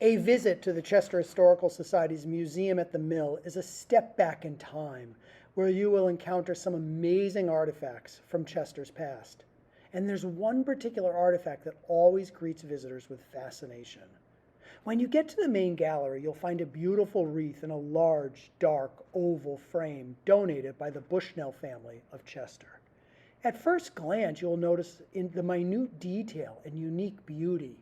A visit to the Chester Historical Society's Museum at the Mill is a step back in time where you will encounter some amazing artifacts from Chester's past. And there's one particular artifact that always greets visitors with fascination. When you get to the main gallery, you'll find a beautiful wreath in a large, dark, oval frame donated by the Bushnell family of Chester. At first glance, you'll notice in the minute detail and unique beauty.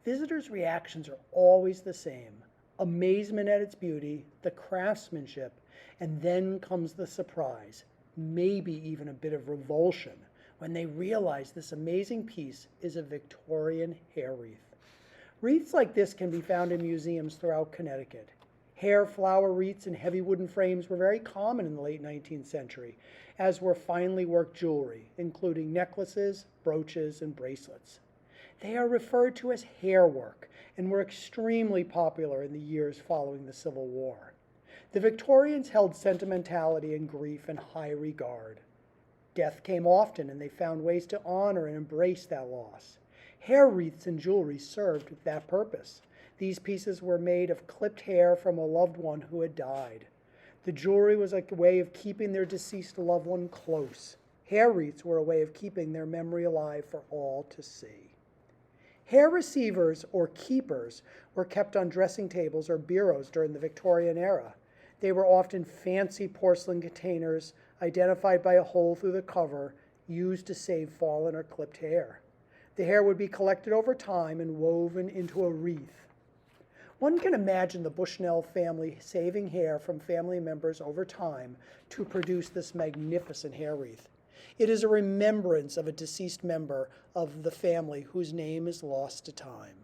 Visitors' reactions are always the same: amazement at its beauty, the craftsmanship, and then comes the surprise, maybe even a bit of revulsion, when they realize this amazing piece is a Victorian hair wreath. Wreaths like this can be found in museums throughout Connecticut. Hair flower wreaths in heavy wooden frames were very common in the late 19th century, as were finely worked jewelry, including necklaces, brooches, and bracelets. They are referred to as hair work and were extremely popular in the years following the Civil War. The Victorians held sentimentality and grief in high regard. Death came often, and they found ways to honor and embrace that loss. Hair wreaths and jewelry served that purpose. These pieces were made of clipped hair from a loved one who had died. The jewelry was a way of keeping their deceased loved one close. Hair wreaths were a way of keeping their memory alive for all to see. Hair receivers, or keepers, were kept on dressing tables or bureaus during the Victorian era. They were often fancy porcelain containers identified by a hole through the cover, used to save fallen or clipped hair. The hair would be collected over time and woven into a wreath. One can imagine the Bushnell family saving hair from family members over time to produce this magnificent hair wreath. It is a remembrance of a deceased member of the family whose name is lost to time.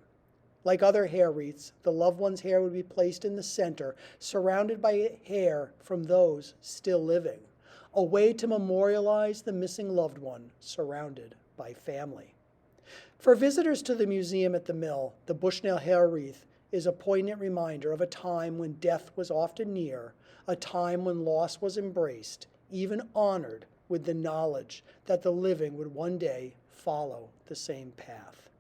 Like other hair wreaths, the loved one's hair would be placed in the center, surrounded by hair from those still living, a way to memorialize the missing loved one surrounded by family. For visitors to the museum at the Mill, the Bushnell hair wreath is a poignant reminder of a time when death was often near, a time when loss was embraced, even honored, with the knowledge that the living would one day follow the same path.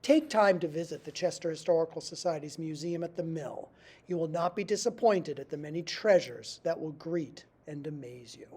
Take time to visit the Chester Historical Society's Museum at the Mill. You will not be disappointed at the many treasures that will greet and amaze you.